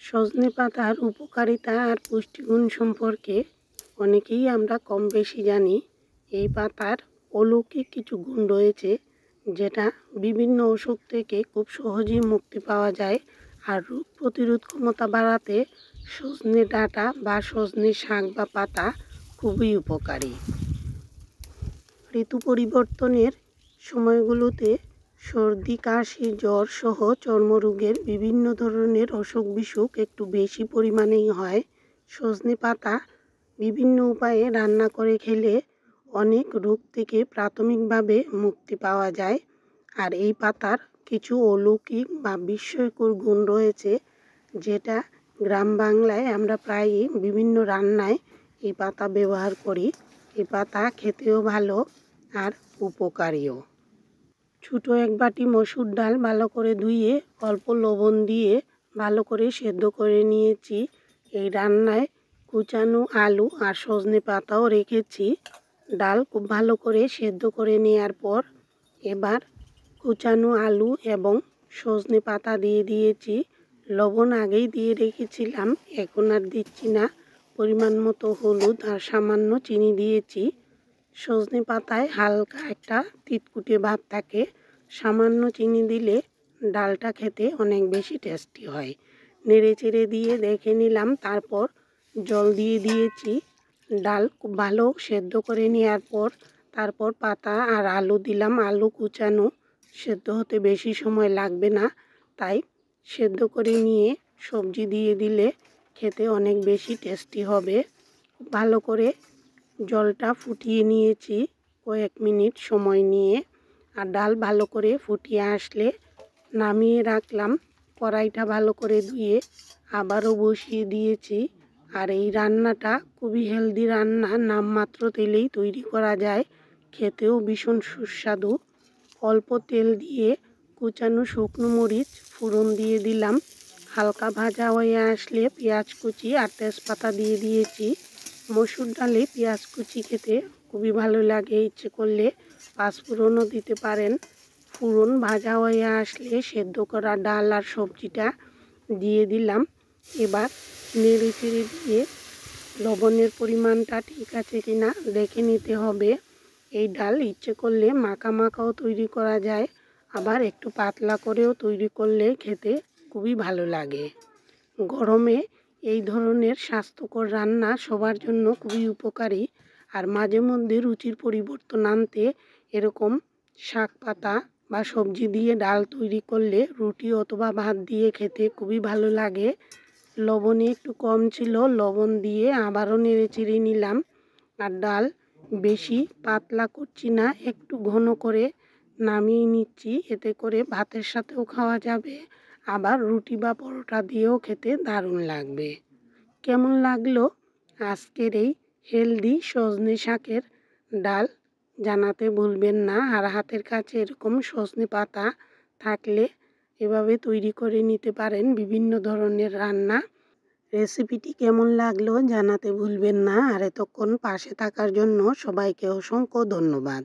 সজনে পাতার উপকারিতা আর পুষ্টিগুণ সম্পর্কে অনেকেই আমরা কম বেশি জানি। এই পাতার অলৌকিক কিছু গুণ রয়েছে, যেটা বিভিন্ন অসুখ থেকে খুব সহজেই মুক্তি পাওয়া যায়। আর রোগ প্রতিরোধ ক্ষমতা বাড়াতে সজনে ডাঁটা বা সজনে শাক বা পাতা খুবই উপকারী। ঋতু পরিবর্তনের সময়গুলোতে সর্দি, কাশি, জ্বর সহ চর্মরোগের বিভিন্ন ধরনের অসুখ বিসুখ একটু বেশি পরিমাণেই হয়। সজনে পাতা বিভিন্ন উপায়ে রান্না করে খেলে অনেক রোগ থেকে প্রাথমিকভাবে মুক্তি পাওয়া যায়। আর এই পাতার কিছু অলৌকিক বা বিস্ময়কর গুণ রয়েছে, যেটা গ্রাম বাংলায় আমরা প্রায়ই বিভিন্ন রান্নায় এই পাতা ব্যবহার করি। এই পাতা খেতেও ভালো আর উপকারীও। ছোটো এক বাটি মসুর ডাল ভালো করে ধুয়ে অল্প লবণ দিয়ে ভালো করে সেদ্ধ করে নিয়েছি। এই রান্নায় কুচানো আলু আর সজনে পাতাও রেখেছি। ডাল খুব ভালো করে সেদ্ধ করে নেওয়ার পর এবার কুচানো আলু এবং সজনে পাতা দিয়ে দিয়েছি। লবণ আগেই দিয়ে রেখেছিলাম, এখন আর দিচ্ছি না। পরিমাণ মতো হলুদ আর সামান্য চিনি দিয়েছি। সজনে পাতায় হালকা একটা তিতকুটে ভাব থাকে, সামান্য চিনি দিলে ডালটা খেতে অনেক বেশি টেস্টি হয়। নেড়ে চেড়ে দিয়ে দেখে নিলাম, তারপর জল দিয়ে দিয়েছি। ডাল খুব ভালো সেদ্ধ করে নেওয়ার পর তারপর পাতা আর আলু দিলাম। আলু কুচানো, সেদ্ধ হতে বেশি সময় লাগবে না, তাই সেদ্ধ করে নিয়ে সবজি দিয়ে দিলে খেতে অনেক বেশি টেস্টি হবে। ভালো করে জলটা ফুটিয়ে নিয়েছি কয়েক মিনিট সময় নিয়ে। আর ডাল ভালো করে ফুটিয়ে আসলে নামিয়ে রাখলাম। কড়াইটা ভালো করে ধুয়ে আবারও বসিয়ে দিয়েছি। আর এই রান্নাটা খুবই হেলদি রান্না, নামমাত্র তেলেই তৈরি করা যায়, খেতেও ভীষণ সুস্বাদু। অল্প তেল দিয়ে কুচানো শুকনো মরিচ ফোড়ন দিয়ে দিলাম। হালকা ভাজা হয়ে আসলে পেঁয়াজ কুচি আর তেজপাতা দিয়ে দিয়েছি। মসুর ডালে পেঁয়াজ কুচি খেতে খুবই ভালো লাগে, ইচ্ছে করলে পাঁচফোড়নও দিতে পারেন। ফোড়ন ভাজা হয়ে আসলে সেদ্ধ করা ডাল আর সবজিটা দিয়ে দিলাম। এবার নেড়ে চেড়ে দিয়ে লবণের পরিমাণটা ঠিক আছে কিনা দেখে নিতে হবে। এই ডাল ইচ্ছে করলে মাখা মাখাও তৈরি করা যায়, আবার একটু পাতলা করেও তৈরি করলে খেতে খুবই ভালো লাগে। গরমে এই ধরনের স্বাস্থ্যকর রান্না সবার জন্য খুবই উপকারী। আর মাঝে মধ্যে রুচির পরিবর্তন আনতে এরকম শাক পাতা বা সবজি দিয়ে ডাল তৈরি করলে রুটি অথবা ভাত দিয়ে খেতে খুবই ভালো লাগে। লবণে একটু কম ছিল, লবণ দিয়ে আবারও নেড়ে চেড়ে নিলাম। আর ডাল বেশি পাতলা করছি না, একটু ঘন করে নামিয়ে নিচ্ছি। এতে করে ভাতের সাথেও খাওয়া যাবে, আবার রুটি বা পরোটা দিয়েও খেতে দারুণ লাগবে। কেমন লাগলো আজকের এই হেলদি সজনে শাকের ডাল জানাতে ভুলবেন না। আর হাতের কাছে এরকম সজনে পাতা থাকলে এভাবে তৈরি করে নিতে পারেন বিভিন্ন ধরনের রান্না। রেসিপিটি কেমন লাগলো জানাতে ভুলবেন না। আর এতক্ষণ পাশে থাকার জন্য সবাইকে অসংখ্য ধন্যবাদ।